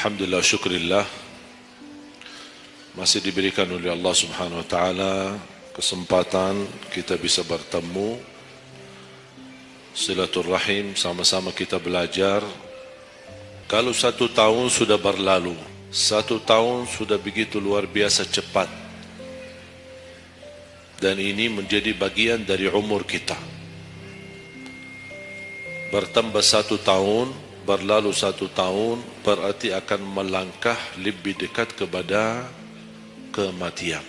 Alhamdulillah, syukurillah, masih diberikan oleh Allah Subhanahu wa taala kesempatan kita bisa bertemu, silaturahim, sama-sama kita belajar. Kalau 1 tahun sudah berlalu, 1 tahun sudah begitu luar biasa cepat, dan ini menjadi bagian dari umur kita. Bertambah 1 tahun, berlalu 1 tahun, berarti akan melangkah lebih dekat kepada kematian.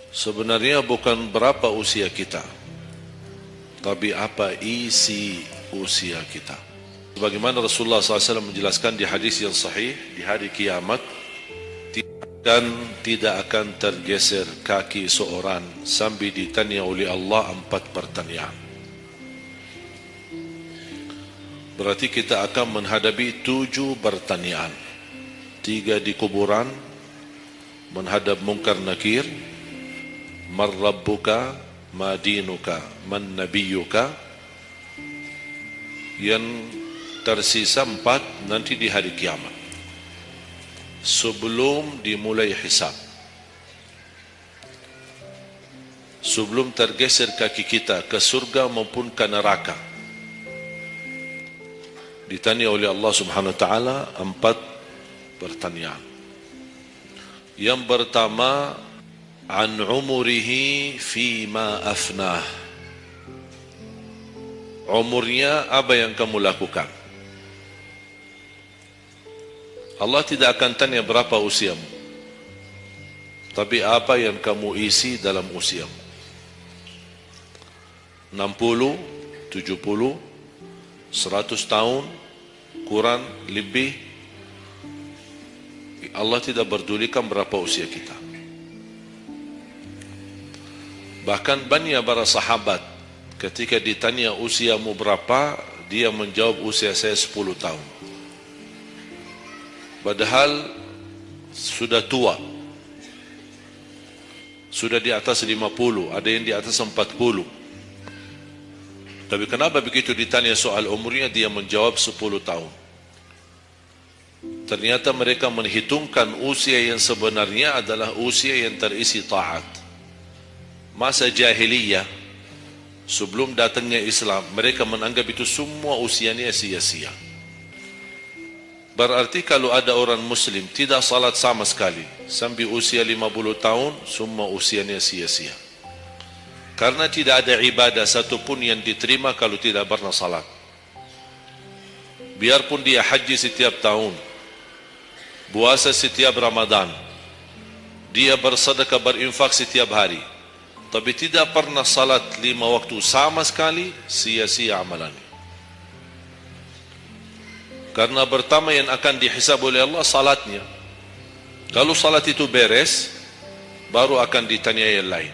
Sebenarnya bukan berapa usia kita, tapi apa isi usia kita. Bagaimana Rasulullah SAW menjelaskan di hadis yang sahih, di hari kiamat tidak akan tergeser kaki seorang sambil ditanya oleh Allah 4 pertanyaan. Berarti kita akan menghadapi 7 pertanyaan. 3 di kuburan, menghadap munkar nakir, man rabbuka, ma dinuka, man nabiyuka. Yang tersisa 4 nanti di hari kiamat, sebelum dimulai hisab, sebelum tergeser kaki kita ke surga maupun ke neraka, ditanya oleh Allah Subhanahu wa taala 4 pertanyaan. Yang pertama, an umurihi fima afnah. Umurnya apa yang kamu lakukan? Allah tidak akan tanya berapa usiamu, tapi apa yang kamu isi dalam usiamu. 60, 70, 100 tahun, kurang, lebih, Allah tidak berdulikan berapa usia kita. Bahkan banyak para sahabat ketika ditanya usiamu berapa, dia menjawab usia saya 10 tahun. Padahal sudah tua, sudah di atas 50, ada yang di atas 40. Tapi kenapa begitu ditanya soal umurnya dia menjawab 10 tahun? Ternyata mereka menghitungkan usia yang sebenarnya adalah usia yang terisi taat. Masa jahiliyah, sebelum datangnya Islam, mereka menganggap itu semua usianya sia-sia. Berarti kalau ada orang muslim tidak salat sama sekali sampai usia 50 tahun, semua usianya sia-sia. Karena tidak ada ibadah satupun yang diterima kalau tidak pernah salat. Biarpun dia haji setiap tahun, puasa setiap Ramadan, dia bersedekah, berinfak setiap hari, tapi tidak pernah salat 5 waktu sama sekali, sia-sia amalannya. Karena pertama yang akan dihisab oleh Allah salatnya. Kalau salat itu beres, baru akan ditanya yang lain.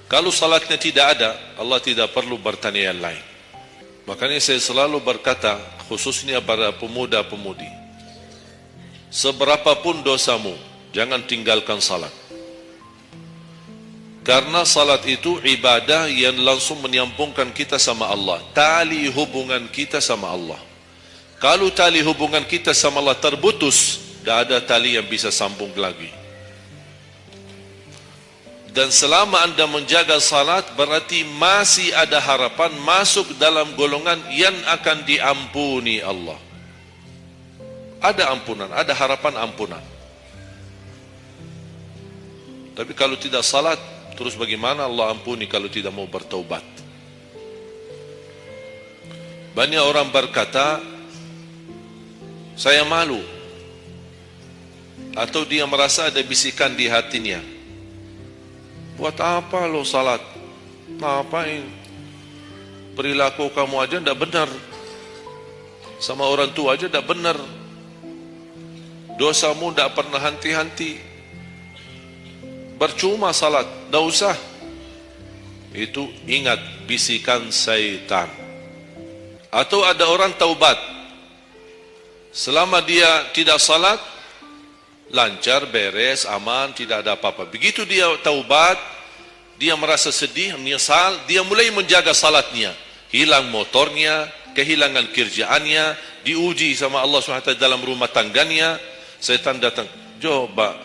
Kalau salatnya tidak ada, Allah tidak perlu bertanya yang lain. Makanya saya selalu berkata, khususnya pada pemuda-pemudi, seberapapun dosamu, jangan tinggalkan salat. Karena salat itu ibadah yang langsung menyambungkan kita sama Allah, tali hubungan kita sama Allah. Kalau tali hubungan kita sama Allah terputus, tidak ada tali yang bisa sambung lagi. Dan selama anda menjaga salat, berarti masih ada harapan masuk dalam golongan yang akan diampuni Allah. Ada ampunan, ada harapan ampunan. Tapi kalau tidak salat, terus bagaimana Allah ampuni kalau tidak mau bertaubat? Banyak orang berkata, saya malu, atau dia merasa ada bisikan di hatinya, buat apa lo salat? Ngapain? Perilaku kamu aja tidak benar, sama orang tua aja tidak benar, dosamu tidak pernah henti-henti, percuma salat, tidak usah. Itu ingat bisikan syaitan. Atau ada orang taubat, selama dia tidak salat, lancar, beres, aman, tidak ada apa-apa. Begitu dia taubat, dia merasa sedih, menyesal, dia mulai menjaga salatnya. Hilang motornya, kehilangan kerjaannya, diuji sama Allah SWT dalam rumah tangganya, setan datang, coba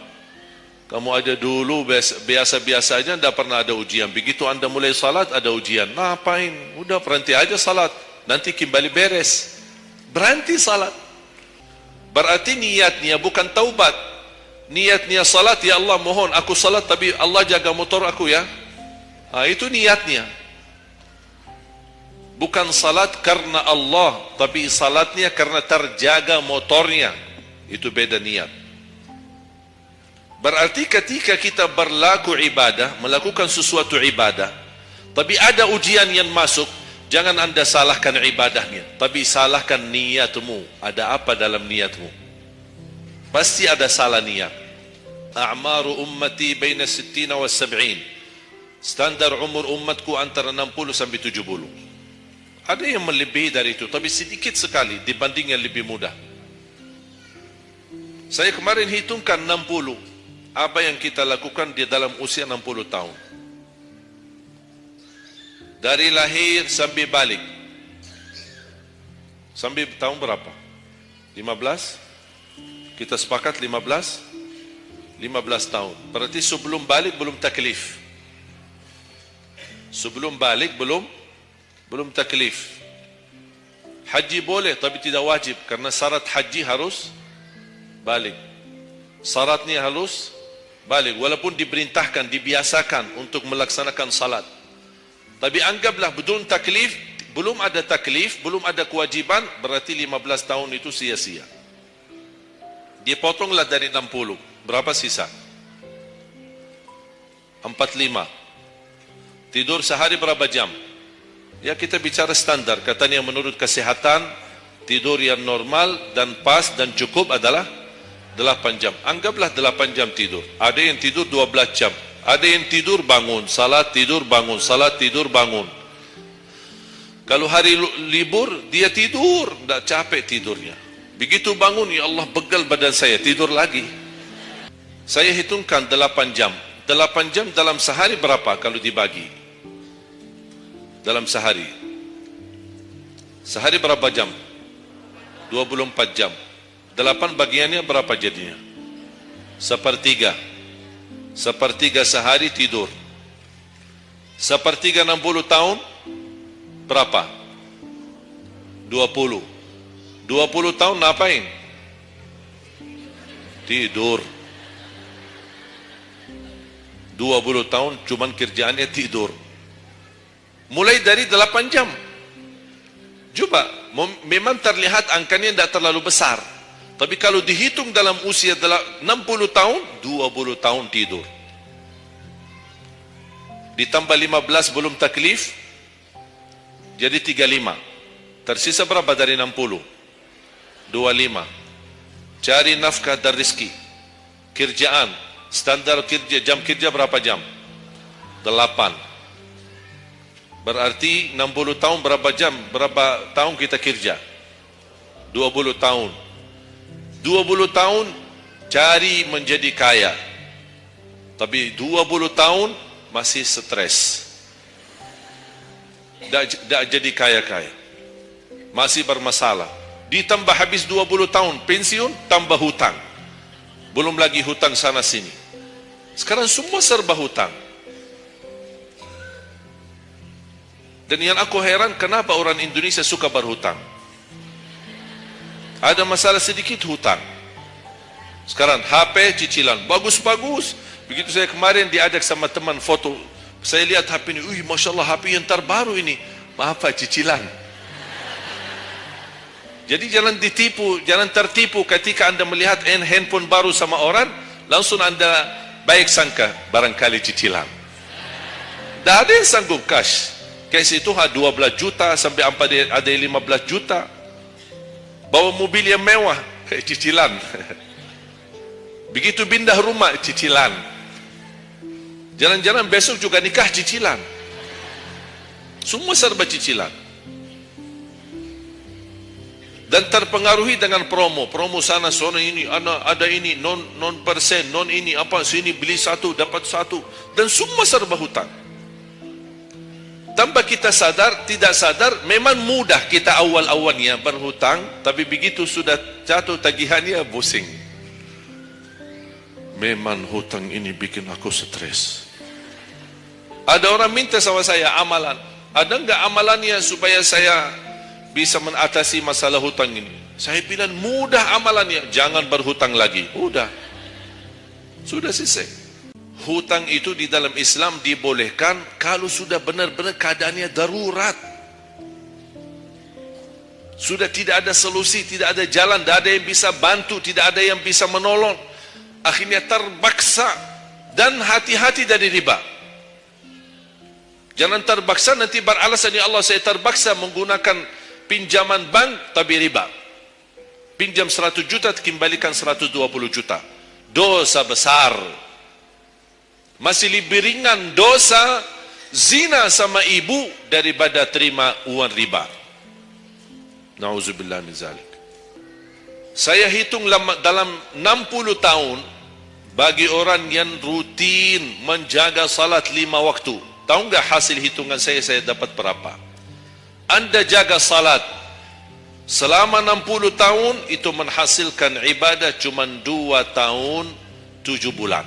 kamu aja dulu biasa-biasa aja, tidak pernah ada ujian. Begitu anda mulai salat ada ujian. Ngapain? Udah berhenti aja salat, nanti kembali beres. Berhenti salat. Berarti niatnya bukan taubat. Niatnya salat, ya Allah mohon aku salat tapi Allah jaga motor aku ya. Itu niatnya. Bukan salat karena Allah, tapi salatnya karena terjaga motornya. Itu beda niat. Berarti ketika kita berlaku ibadah, melakukan sesuatu ibadah, tapi ada ujian yang masuk, jangan anda salahkan ibadahnya, tapi salahkan niatmu. Ada apa dalam niatmu? Pasti ada salah niat. A'maru ummati baina 60 wa 70. Standar umur umatku antara 60 sampai 70. Ada yang melebihi dari itu, tapi sedikit sekali dibanding yang lebih mudah. Saya kemarin hitungkan 60. Apa yang kita lakukan di dalam usia 60 tahun. Dari lahir sampai balik. Sampai tahun berapa? 15? Kita sepakat 15? 15 tahun. Berarti sebelum balik belum taklif. Sebelum balik belum taklif. Haji boleh tapi tidak wajib, karena syarat haji harus balik. Syaratnya harus balik, walaupun diperintahkan, dibiasakan untuk melaksanakan salat. Tapi anggaplah belum taklif, belum ada taklif, belum ada kewajiban, berarti 15 tahun itu sia-sia. Dipotonglah dari 60, berapa sisa? 45. Tidur sehari berapa jam? Ya kita bicara standar, katanya menurut kesehatan, tidur yang normal dan pas dan cukup adalah 8 jam. Anggaplah 8 jam tidur. Ada yang tidur 12 jam. Ada yang tidur bangun, salat tidur bangun, salat tidur bangun. Kalau hari libur dia tidur, tidak capek tidurnya. Begitu bangun, ya Allah begal badan saya, tidur lagi. Saya hitungkan 8 jam. 8 jam dalam sehari berapa kalau dibagi? Dalam sehari. Sehari berapa jam? 24 jam. 8 bagiannya berapa jadinya? Sepertiga. Sepertiga sehari tidur. Sepertiga 60 tahun berapa? 20. 20 tahun ngapain? Tidur. 20 tahun cuman kerjaannya tidur. Mulai dari 8 jam. Coba, memang terlihat angkanya tidak terlalu besar. Tapi kalau dihitung dalam usia 60 tahun, 20 tahun tidur. Ditambah 15 belum taklif, jadi 35. Tersisa berapa dari 60? 25. Cari nafkah dan rezeki. Kerjaan, standar kerja, jam kerja berapa jam? 8. Berarti 60 tahun berapa jam? Berapa tahun kita kerja? 20 tahun. 20 tahun cari menjadi kaya. Tapi 20 tahun masih stres. Tak jadi kaya-kaya. Masih bermasalah. Ditambah habis 20 tahun pensiun, tambah hutang. Belum lagi hutang sana sini. Sekarang semua serba hutang. Dan yang aku heran, kenapa orang Indonesia suka berhutang? Ada masalah sedikit hutang. Sekarang HP cicilan, bagus-bagus. Begitu saya kemarin diajak sama teman foto, saya lihat HP ini, Masya Allah HP yang terbaru ini. Maaf Pak, cicilan. Jadi jangan ditipu, jangan tertipu ketika anda melihat handphone baru sama orang, langsung anda baik sangka, barangkali cicilan. Tidak ada yang sanggup cash. Cash itu 12 juta sampai ada 15 juta. Bawa mobil yang mewah, cicilan. Begitu pindah rumah, cicilan. Jalan-jalan besok juga nikah, cicilan. Semua serba cicilan. Dan terpengaruhi dengan promo sana, sana ini, ada ini, non persen, non ini, apa, sini beli satu, dapat satu. Dan semua serba hutang. Tanpa kita sadar, tidak sadar, memang mudah kita awal-awalnya berhutang, tapi begitu sudah jatuh tagihannya, pusing. Memang hutang ini bikin aku stres. Ada orang minta sama saya amalan. Ada enggak amalannya supaya saya bisa mengatasi masalah hutang ini? Saya bilang mudah amalannya, jangan berhutang lagi. Udah. Sudah selesai. Hutang itu di dalam Islam dibolehkan kalau sudah benar-benar keadaannya darurat. Sudah tidak ada solusi, tidak ada jalan, tidak ada yang bisa bantu, tidak ada yang bisa menolong. Akhirnya terpaksa, dan hati-hati dari riba. Jangan terpaksa nanti beralasan, ya Allah saya terpaksa menggunakan pinjaman bank tapi riba. Pinjam 100 juta kembalikan 120 juta. Dosa besar. Masih lebih ringan dosa zina sama ibu daripada terima uang riba. Nauzubillah min zalik. Saya hitung dalam 60 tahun bagi orang yang rutin menjaga salat 5 waktu. Tahu enggak hasil hitungan saya dapat berapa? Anda jaga salat selama 60 tahun itu menghasilkan ibadah cuma 2 tahun 7 bulan.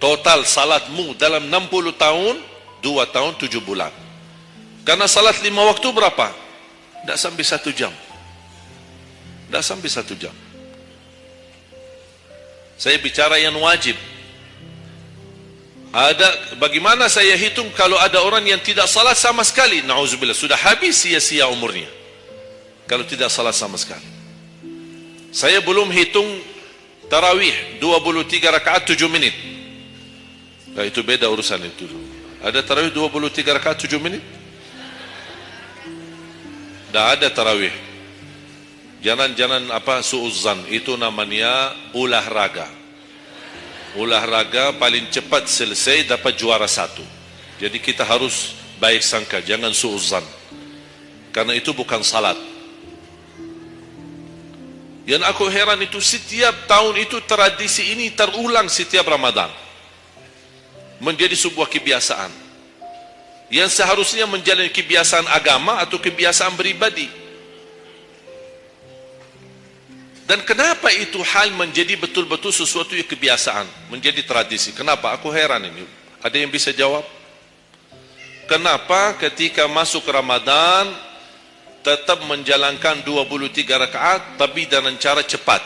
Total salatmu dalam 60 tahun 2 tahun 7 bulan. Karena salat 5 waktu berapa? Tidak sampai 1 jam. Tidak sampai 1 jam. Saya bicara yang wajib. Ada, bagaimana saya hitung kalau ada orang yang tidak salat sama sekali? Na'udzubillah, sudah habis sia-sia umurnya kalau tidak salat sama sekali. Saya belum hitung tarawih 23 rakaat 7 menit. Nah, itu beda urusan itu. Ada tarawih 23 rakaat 7 menit? Tidak ada tarawih. Jangan apa suuzzan, itu namanya olahraga. Olahraga paling cepat selesai dapat juara 1. Jadi kita harus baik sangka, jangan suuzzan. Karena itu bukan salat. Yang aku heran itu setiap tahun itu tradisi ini terulang setiap Ramadan. Menjadi sebuah kebiasaan yang seharusnya menjadi kebiasaan agama atau kebiasaan beribadi. Dan kenapa itu hal menjadi betul-betul sesuatu yang kebiasaan, menjadi tradisi? Kenapa? Aku heran ini. Ada yang bisa jawab? Kenapa ketika masuk Ramadan tetap menjalankan 23 rakaat tapi dengan cara cepat?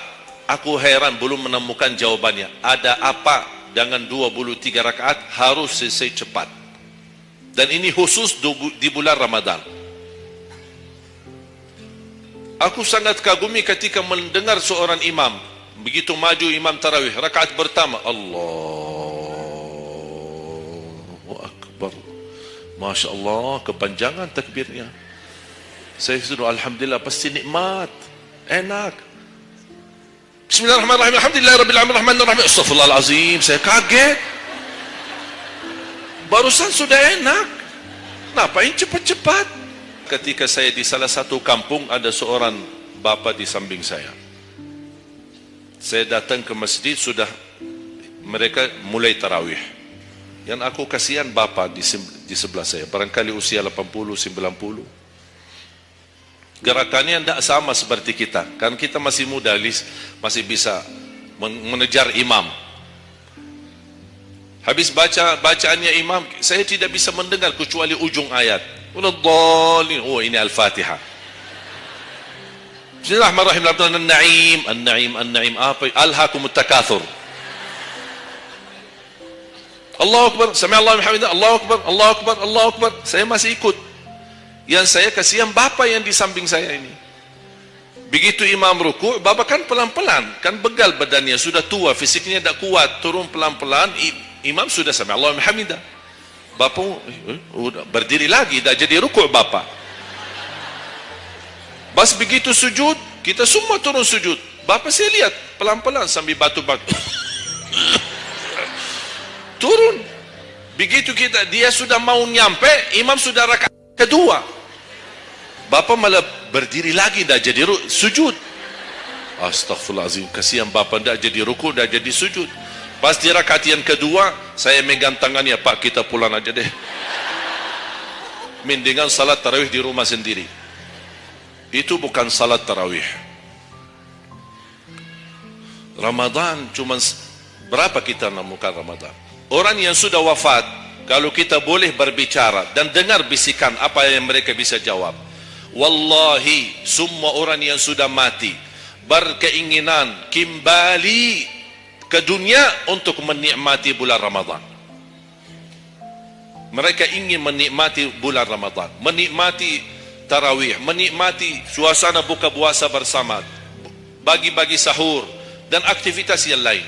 Aku heran belum menemukan jawabannya. Ada apa dengan 23 rakaat harus selesai cepat? Dan ini khusus di bulan Ramadan. Aku sangat kagumi ketika mendengar seorang imam begitu maju imam tarawih rakaat pertama, Allahu Akbar, Masya Allah, kepanjangan takbirnya. Saya suruh alhamdulillah, pasti nikmat, enak. Bismillahirrahmanirrahim, alhamdulillahirrahmanirrahim, astaghfirullahalazim. Saya kaget, barusan sudah enak, ngapain cepat-cepat? Ketika saya di salah satu kampung, ada seorang bapa di samping saya. Saya datang ke masjid, sudah mereka mulai tarawih. Yang aku kasihan bapa di sebelah saya, barangkali usia 80, 90. Gerakannya tidak sama seperti kita, kan kita masih muda, masih bisa mengejar imam. Habis bacaannya imam, saya tidak bisa mendengar kecuali ujung ayat. Oh, ini Al-Fatihah. Bismillahirrahmanirrahim. An-Na'im. Apa? Alhaakumut takatsur. Allahu Akbar. Sami'allahu liman hamidah. Allahu Akbar. Saya masih ikut. Yang saya kasihan bapa yang di samping saya ini. Begitu imam ruku', bapa kan pelan-pelan, kan begal badannya, sudah tua, fisiknya tidak kuat, turun pelan-pelan, imam sudah sami'allahu liman hamidah. Bapa berdiri lagi, dah jadi rukuk bapa. Pas begitu sujud, kita semua turun sujud. Bapa saya lihat pelan-pelan sambil batu-batu. Turun. Begitu dia sudah mau nyampe, imam sudah rakaat kedua. Bapa malah berdiri lagi, dah jadi sujud. Astaghfirullahaladzim, kasihan bapa, dah jadi rukuk, dah jadi sujud. Pas di rakaat yang kedua, saya megang tangannya, Pak kita pulang aja deh. mukmin dengan salat tarawih di rumah sendiri. Itu bukan salat tarawih. Ramadan cuma berapa kita menemukan Ramadan? Orang yang sudah wafat, kalau kita boleh berbicara dan dengar bisikan apa yang mereka bisa jawab. Wallahi, semua orang yang sudah mati berkeinginan kembali ke dunia untuk menikmati bulan Ramadan. Mereka ingin menikmati bulan Ramadan, menikmati tarawih, menikmati suasana buka puasa bersama, bagi-bagi sahur dan aktivitas yang lain.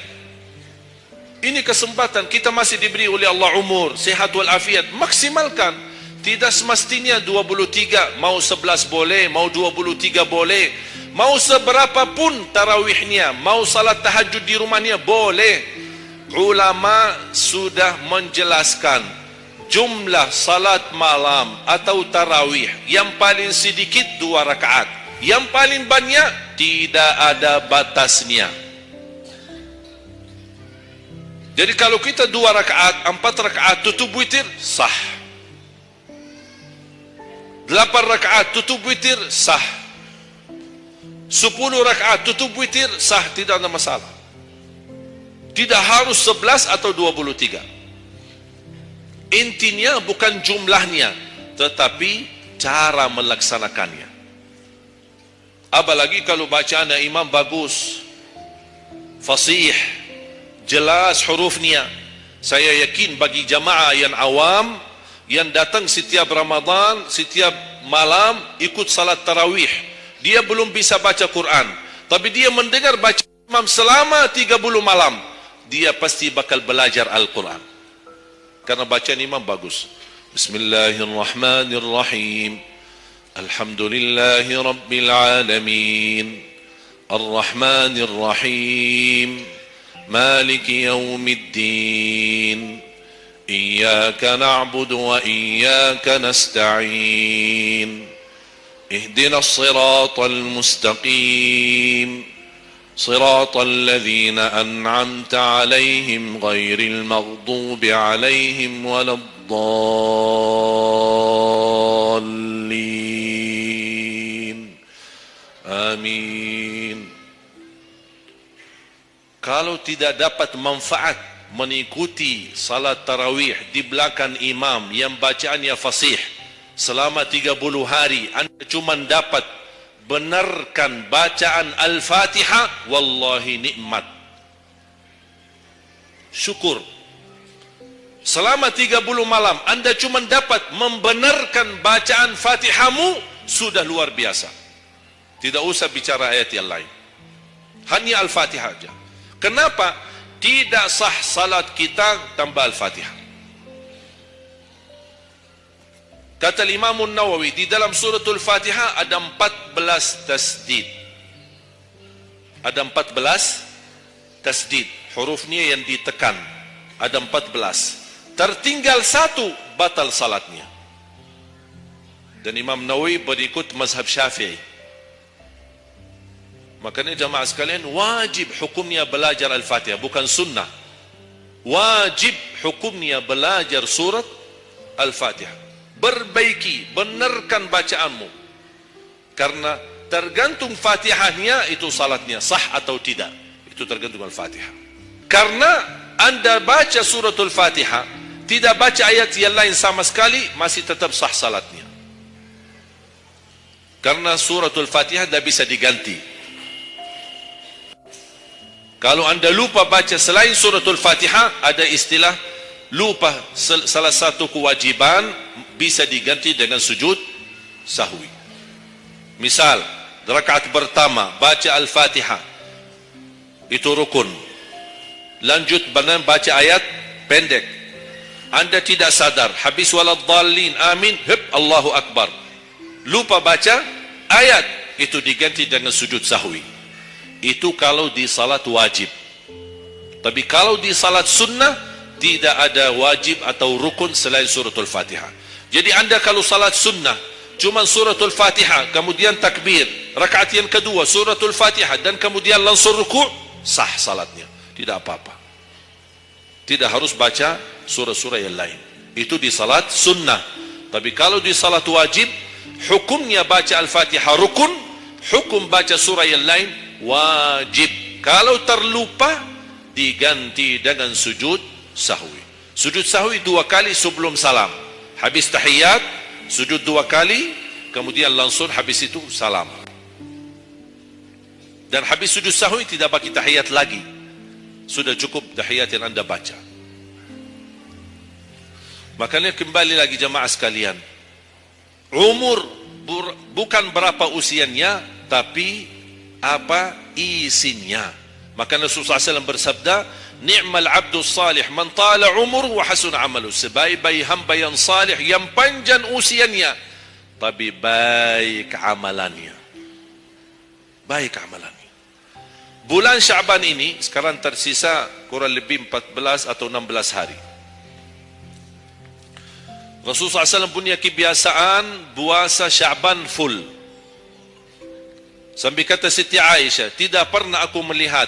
Ini kesempatan, kita masih diberi oleh Allah umur, sehat walafiat, maksimalkan. Tidak semestinya 23, mau 11 boleh, mau 23 boleh, mau seberapa pun tarawihnya, mau salat tahajud di rumahnya boleh. Ulama sudah menjelaskan jumlah salat malam atau tarawih yang paling sedikit 2 rakaat, yang paling banyak tidak ada batasnya. Jadi kalau kita 2 rakaat, 4 rakaat tutup witir, sah. 8 rakaat tutup witir, sah. 10 rakaat tutup witir, sah, tidak ada masalah. Tidak harus 11 atau 23. Intinya bukan jumlahnya, tetapi cara melaksanakannya. Apalagi kalau bacaan imam bagus, fasih, jelas hurufnya. Saya yakin bagi jamaah yang awam, yang datang setiap Ramadan, setiap malam ikut salat tarawih, dia belum bisa baca Quran, tapi dia mendengar baca imam selama 30 malam, dia pasti bakal belajar Al-Quran karena bacaan imam bagus. Bismillahirrahmanirrahim. Alhamdulillahi rabbil alamin. Ar-Rahmanir-Rahim. Maliki yaumiddin. إياك نعبد وإياك نستعين اهدنا الصراط المستقيم صراط الذين أنعمت عليهم غير المغضوب عليهم ولا الضالين آمين. Kalau tidak dapat manfaat mengikuti salat tarawih di belakang imam yang bacaannya fasih selama 30 hari, anda cuma dapat benarkan bacaan Al-Fatihah, wallahi nikmat, syukur. Selama 30 malam anda cuma dapat membenarkan bacaan Fatihahmu, sudah luar biasa. Tidak usah bicara ayat yang lain, hanya Al-Fatihah saja. Kenapa? Tidak sah salat kita tanpa Al-Fatihah. Kata Imam Nawawi, di dalam suratul Fatihah ada 14 tasdid. Ada 14 tasdid, hurufnya yang ditekan. Ada 14. Tertinggal 1, batal salatnya. Dan Imam Nawawi berikut mazhab Syafi'i. Makanya jamaah sekalian, wajib hukumnya belajar Al-Fatihah, bukan sunnah. Wajib hukumnya belajar surat Al-Fatihah. Perbaiki, benarkan bacaanmu. Karena tergantung Fatihahnya itu salatnya sah atau tidak. Itu tergantung Al-Fatihah. Karena anda baca suratul Fatihah, tidak baca ayat yang lain sama sekali, masih tetap sah salatnya. Karena suratul Fatihah tidak bisa diganti. Kalau anda lupa baca selain suratul Fatihah, ada istilah lupa salah satu kewajiban, bisa diganti dengan sujud sahwi. Misal, rakaat pertama baca Al-Fatihah, itu rukun. Lanjut baca ayat pendek. Anda tidak sadar, habis waladhdallin, amin, Allahu Akbar. Lupa baca ayat, itu diganti dengan sujud sahwi. Itu kalau di salat wajib. Tapi kalau di salat sunnah, tidak ada wajib atau rukun selain suratul Fatihah. Jadi anda kalau salat sunnah cuma suratul Fatihah, kemudian takbir, rakaat yang kedua suratul Fatihah, dan kemudian langsung ruku', sah salatnya, tidak apa-apa. Tidak harus baca surah-surah yang lain. Itu di salat sunnah. Tapi kalau di salat wajib, hukumnya baca Al-Fatihah rukun, hukum baca surah yang lain wajib. Kalau terlupa, diganti dengan sujud sahwi. Sujud sahwi 2 kali sebelum salam. Habis tahiyat, sujud 2 kali, kemudian langsung habis itu salam. Dan habis sujud sahwi tidak bagi tahiyat lagi. Sudah cukup tahiyat yang anda baca. Makanya kembali lagi jemaah sekalian, umur bukan berapa usianya, tapi apa isinya. Maka Rasulullah SAW bersabda, ni'mal abdu salih man tala umur wa hasun amalu. Sebaik-baik hamba yang salih, yang panjang usianya, tapi baik amalannya. Baik amalannya. Bulan Syaban ini sekarang tersisa kurang lebih 14 atau 16 hari. Rasulullah SAW punya kebiasaan puasa Syaban full. Sampai kata Siti Aisyah, tidak pernah aku melihat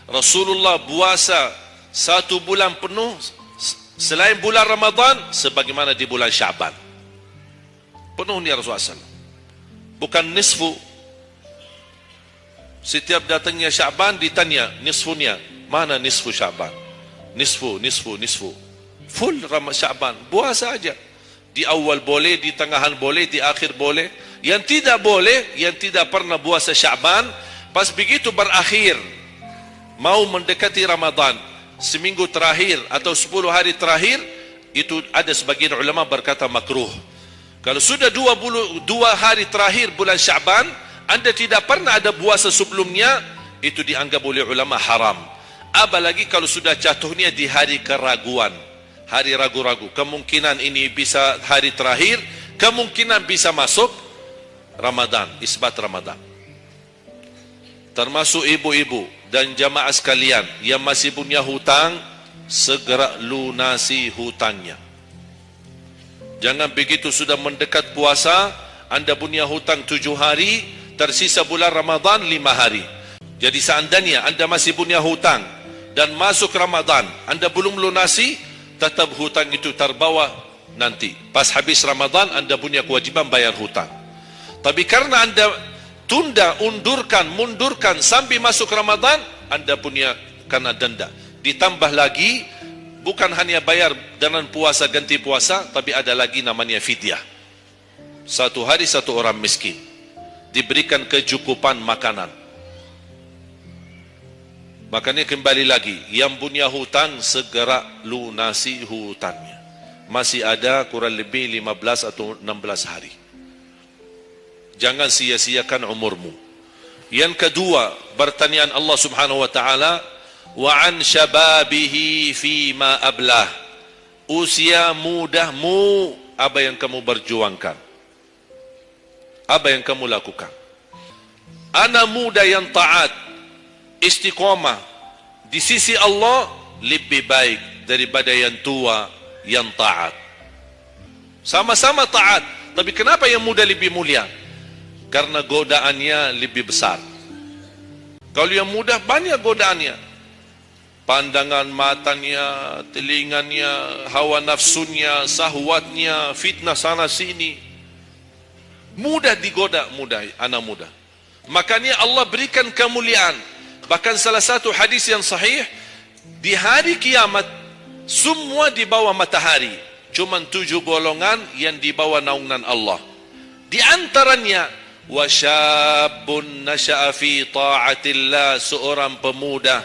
Rasulullah puasa 1 bulan penuh selain bulan Ramadan sebagaimana di bulan Syaban. Penuh ni Rasulullah SAW. Bukan nisfu. Setiap datangnya Syaban ditanya nisfunya, mana nisfu Syaban? Nisfu. Full Syaban, puasa aja. Di awal boleh, di tengahan boleh, di akhir boleh. Yang tidak boleh, yang tidak pernah puasa Syaban, pas begitu berakhir, mau mendekati Ramadan, seminggu terakhir atau 10 hari terakhir, itu ada sebagian ulama berkata makruh. Kalau sudah 2 hari terakhir bulan Syaban, anda tidak pernah ada puasa sebelumnya, itu dianggap oleh ulama haram. Apalagi kalau sudah jatuhnya di hari keraguan, hari ragu-ragu, kemungkinan ini bisa hari terakhir, kemungkinan bisa masuk Ramadan, isbat Ramadan. Termasuk ibu-ibu dan jamaah sekalian yang masih punya hutang, segera lunasi hutangnya. Jangan begitu sudah mendekat puasa, anda punya hutang 7 hari, tersisa bulan Ramadan 5 hari. Jadi seandainya anda masih punya hutang dan masuk Ramadan, anda belum lunasi, tetap hutang itu terbawa nanti. Pas habis Ramadan, anda punya kewajiban bayar hutang. Tapi karena anda tunda, mundurkan sampai masuk Ramadan, anda punya kena denda. Ditambah lagi, bukan hanya bayar dengan puasa ganti puasa, tapi ada lagi namanya fidyah. 1 hari 1 orang miskin, diberikan kecukupan makanan. Makanya kembali lagi, yang punya hutang segera lunasi hutangnya. Masih ada kurang lebih 15 atau 16 hari. Jangan sia-siakan umurmu. Yang kedua, pertanyaan Allah Subhanahu wa taala, wa an syababihi fima ablah. Usia mudahmu, apa yang kamu berjuangkan? Apa yang kamu lakukan? Anak muda yang taat, istiqamah di sisi Allah lebih baik daripada yang tua yang taat. Sama-sama taat, tapi kenapa yang muda lebih mulia? Karena godaannya lebih besar. Kalau yang muda banyak godaannya, pandangan matanya, telinganya, hawa nafsunya, sahwatnya, fitnah sana sini. Mudah digoda, anak muda. Makanya Allah berikan kemuliaan. Bahkan salah satu hadis yang sahih, di hari kiamat semua di bawah matahari, cuma 7 golongan yang di bawah naungan Allah. Di antaranya wasyabun nasya'a fi ta'atillah, seorang pemuda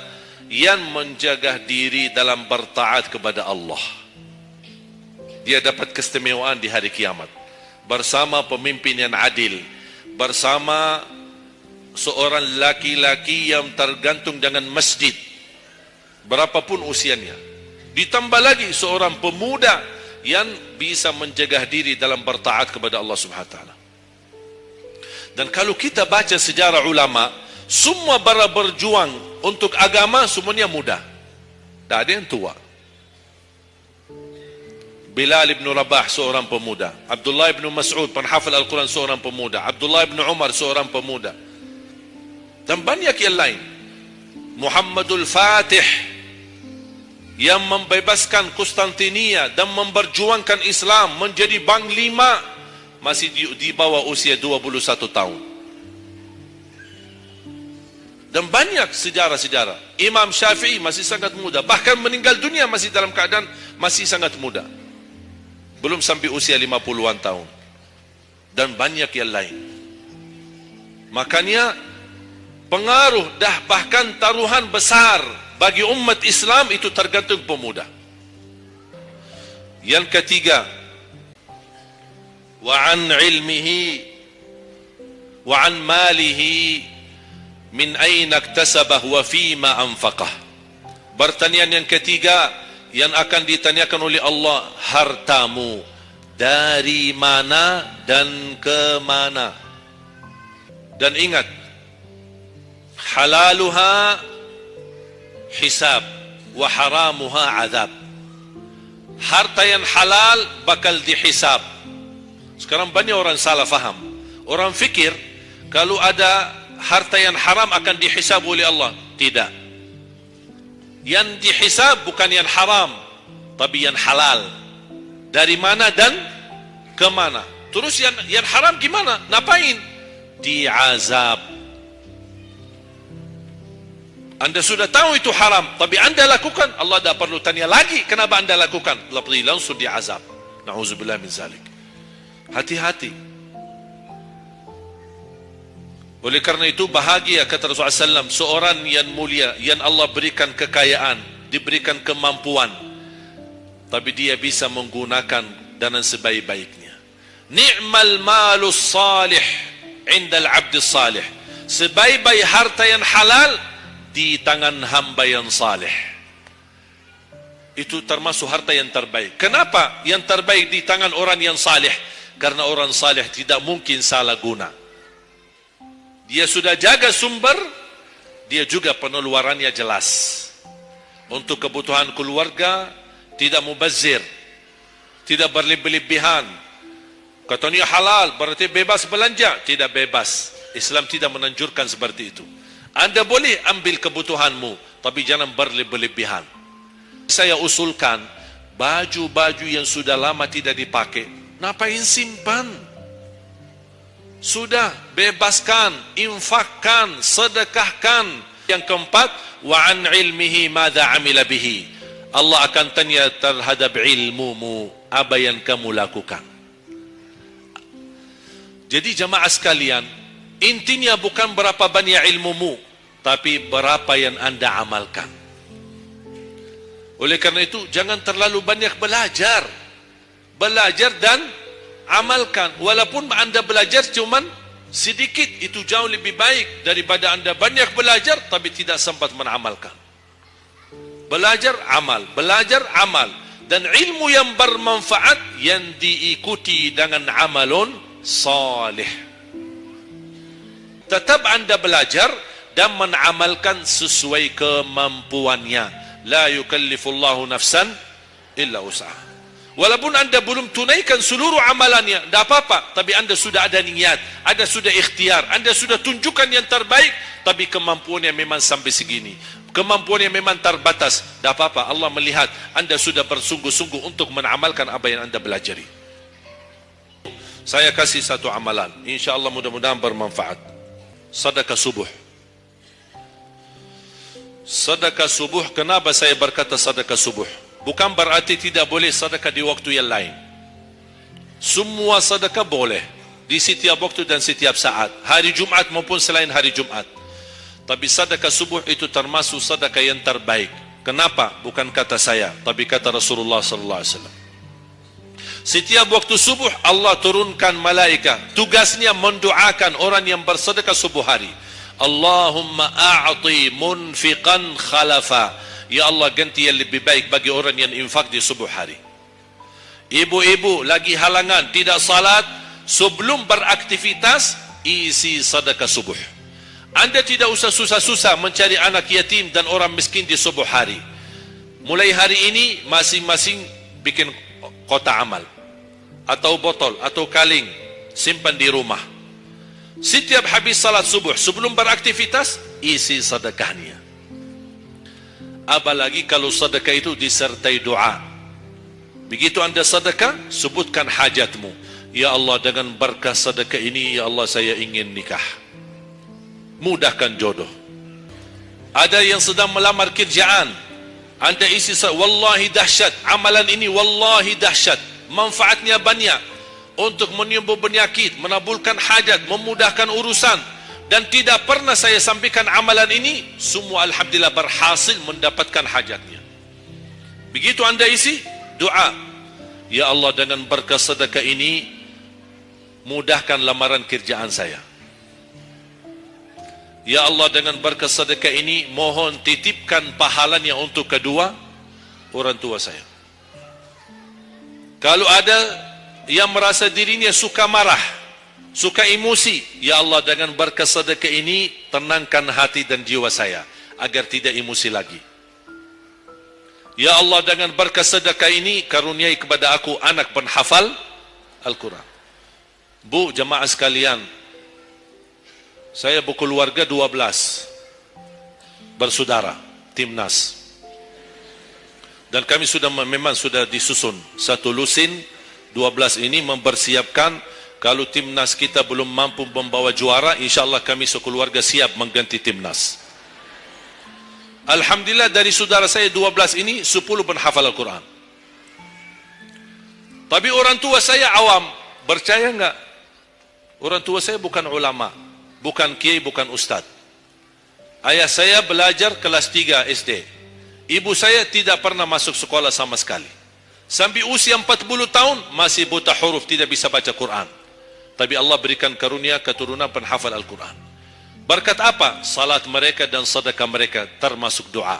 yang menjaga diri dalam bertaat kepada Allah. Dia dapat keistimewaan di hari kiamat bersama pemimpin yang adil, bersama seorang laki-laki yang tergantung dengan masjid berapapun usianya. Ditambah lagi seorang pemuda yang bisa menjaga diri dalam bertaat kepada Allah Subhanahu wa taala. Dan kalau kita baca sejarah ulama, semua para berjuang untuk agama semuanya muda. Tak ada yang tua. Bilal ibn Rabah seorang pemuda, Abdullah ibn Mas'ud penghafal Al-Quran seorang pemuda, Abdullah ibn Umar seorang pemuda, dan banyak yang lain. Muhammadul Fatih yang membebaskan Konstantinia dan memperjuangkan Islam menjadi Panglima, masih di bawah usia 21 tahun. Dan banyak sejarah-sejarah. Imam Syafi'i masih sangat muda, bahkan meninggal dunia masih dalam keadaan masih sangat muda, belum sampai usia 50-an tahun. Dan banyak yang lain. Makanya pengaruh bahkan taruhan besar bagi umat Islam itu tergantung pemuda. Yang ketiga, wa an ilmihi wa an malihi min aina iktasabah wa fima anfaqah. Pertanyaan yang ketiga yang akan ditanyakan oleh Allah, hartamu dari mana dan ke mana. Dan ingat, halaluha hisab wa haramuha azab. Harta yang halal bakal dihisab. Sekarang banyak orang salah faham. Orang fikir kalau ada harta yang haram akan dihisab oleh Allah. Tidak. Yang dihisab bukan yang haram, tapi yang halal. Dari mana dan ke mana. Terus yang haram gimana? Ngapain? Diazab. Anda sudah tahu itu haram, tapi anda lakukan, Allah tak perlu tanya lagi kenapa anda lakukan. Allah pergi langsung diazab. Na'udzubillah min zalik. Hati-hati. Oleh karena itu bahagia kata Rasulullah SAW, seorang yang mulia, yang Allah berikan kekayaan, diberikan kemampuan, tapi dia bisa menggunakan dengan sebaik-baiknya. Ni'mal malus salih indal abdis salih. Sebaik-baik harta yang halal di tangan hamba yang saleh. Itu termasuk harta yang terbaik. Kenapa yang terbaik di tangan orang yang saleh? Karena orang saleh tidak mungkin salah guna. Dia sudah jaga sumber, dia juga pengeluarannya jelas. Untuk kebutuhan keluarga, tidak mubazir, tidak berlebih-lebihan. Katanya halal, berarti bebas belanja. Tidak bebas. Islam tidak menanjurkan seperti itu. Anda boleh ambil kebutuhanmu, tapi jangan berlebihan. Saya usulkan, baju-baju yang sudah lama tidak dipakai, ngapain simpan? Sudah, bebaskan, infakkan, sedekahkan. Yang keempat, wa an ilmihi madza amila bihi. Allah akan tanya terhadap ilmumu, apa yang kamu lakukan. Jadi jamaah sekalian, intinya bukan berapa banyak ilmumu, tapi berapa yang anda amalkan. Oleh karena itu, jangan terlalu banyak belajar. Belajar dan amalkan. Walaupun anda belajar cuman sedikit, itu jauh lebih baik daripada anda banyak belajar tapi tidak sempat mengamalkan. Belajar, amal. Belajar, amal. Dan ilmu yang bermanfaat yang diikuti dengan amalun salih. Tetap anda belajar dan menamalkan sesuai kemampuannya. La yukallifullahu nafsan illa usaha. Walaupun anda belum tunaikan seluruh amalannya, tidak apa-apa. Tapi anda sudah ada niat, anda sudah ikhtiar, anda sudah tunjukkan yang terbaik. Tapi kemampuannya memang sampai segini, kemampuannya memang terbatas. Tidak apa-apa, Allah melihat anda sudah bersungguh-sungguh untuk menamalkan apa yang anda belajari. Saya kasih satu amalan, insyaAllah mudah-mudahan bermanfaat. Sedekah subuh. Sedekah subuh, kenapa saya berkata sedekah subuh? Bukan berarti tidak boleh sedekah di waktu yang lain. Semua sedekah boleh di setiap waktu dan setiap saat, hari Jumat maupun selain hari Jumat. Tapi sedekah subuh itu termasuk sedekah yang terbaik. Kenapa? Bukan kata saya, tapi kata Rasulullah sallallahu alaihi wasallam. Setiap waktu subuh Allah turunkan malaikat, tugasnya mendoakan orang yang bersedekah subuh hari. Allahumma a'ti munfiqan khalafa. Ya Allah, ganti yang lebih baik bagi orang yang infak di subuh hari. Ibu-ibu lagi halangan tidak salat, sebelum beraktivitas isi sedekah subuh. Anda tidak usah susah-susah mencari anak yatim dan orang miskin di subuh hari. Mulai hari ini masing-masing bikin kotak amal atau botol atau kaleng, simpan di rumah. Setiap habis salat subuh sebelum beraktivitas isi sedekahnya. Apalagi kalau sedekah itu disertai doa. Begitu anda sedekah, sebutkan hajatmu. Ya Allah, dengan berkah sedekah ini, ya Allah, saya ingin nikah. Mudahkan jodoh. Ada yang sedang melamar kerjaan, anda isi, wallahi dahsyat amalan ini, wallahi dahsyat, manfaatnya banyak untuk menyembuh penyakit, menabulkan hajat, memudahkan urusan. Dan tidak pernah saya sampaikan amalan ini, semua alhamdulillah berhasil mendapatkan hajatnya. Begitu anda isi, doa, ya Allah, dengan berkah sedekah ini, mudahkan lamaran kerjaan saya. Ya Allah, dengan berkah sedekah ini, mohon titipkan pahalanya untuk kedua orang tua saya. Kalau ada yang merasa dirinya suka marah, suka emosi, ya Allah, dengan berkah sedekah ini, tenangkan hati dan jiwa saya agar tidak emosi lagi. Ya Allah, dengan berkah sedekah ini, karuniai kepada aku anak penghafal Al-Quran. Bu, jemaah sekalian, saya berkeluarga 12 bersaudara, timnas. Dan kami memang sudah disusun satu lusin. 12 ini mempersiapkan, kalau timnas kita belum mampu membawa juara, insyaAllah kami sekeluarga siap mengganti timnas. Alhamdulillah, dari saudara saya 12 ini 10 penghafal Al-Quran. Tapi orang tua saya awam. Percaya enggak? Orang tua saya bukan ulama, bukan kiai, bukan ustaz. Ayah saya belajar kelas 3 SD. Ibu saya tidak pernah masuk sekolah sama sekali. Sampai usia 40 tahun masih buta huruf, tidak bisa baca Quran. Tapi Allah berikan karunia keturunan penghafal Al-Quran. Berkat apa? Salat mereka dan sedekah mereka, termasuk doa.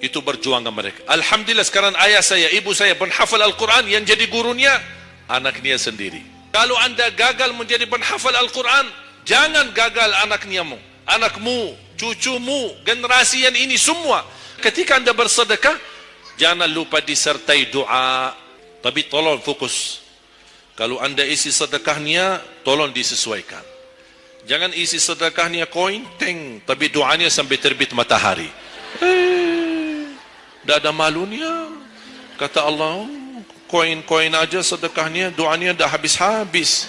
Itu perjuangan mereka. Alhamdulillah, sekarang ayah saya, ibu saya penghafal Al-Quran, yang jadi gurunya anaknya sendiri. Kalau anda gagal menjadi penghafal Al-Quran, jangan gagal anakmu, cucumu, generasi yang ini semua. Ketika anda bersedekah, jangan lupa disertai doa. Tapi tolong fokus. Kalau anda isi sedekahnya, tolong disesuaikan. Jangan isi sedekahnya koin, teng, tapi doanya sampai terbit matahari. Tidak ada malunya. Kata Allah, koin-koin aja sedekahnya, doanya dah habis-habis.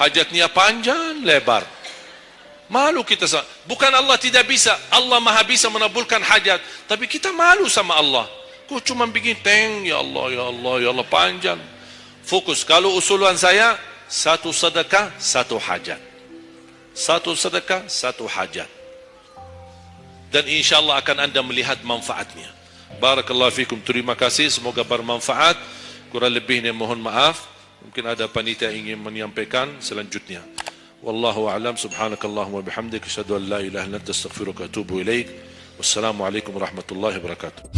Hajatnya panjang, lebar. Malu kita. Bukan Allah tidak bisa. Allah maha bisa menabulkan hajat. Tapi kita malu sama Allah. Kok cuma bikin teng, ya Allah, ya Allah, ya Allah, panjang. Fokus. Kalau usulan saya, satu sedekah, satu hajat. Satu sedekah, satu hajat. Dan insyaAllah akan anda melihat manfaatnya. Barakallahu fikum. Terima kasih. Semoga bermanfaat. Kurang lebihnya mohon maaf. Mungkin ada panitia ingin menyampaikan selanjutnya. Wallahu a'lam. Subhanakallahumma bihamdik. Asyhadu an la ilaha illa anta astaghfiruka wa atubu ilaik. Wassalamualaikum warahmatullahi wabarakatuh.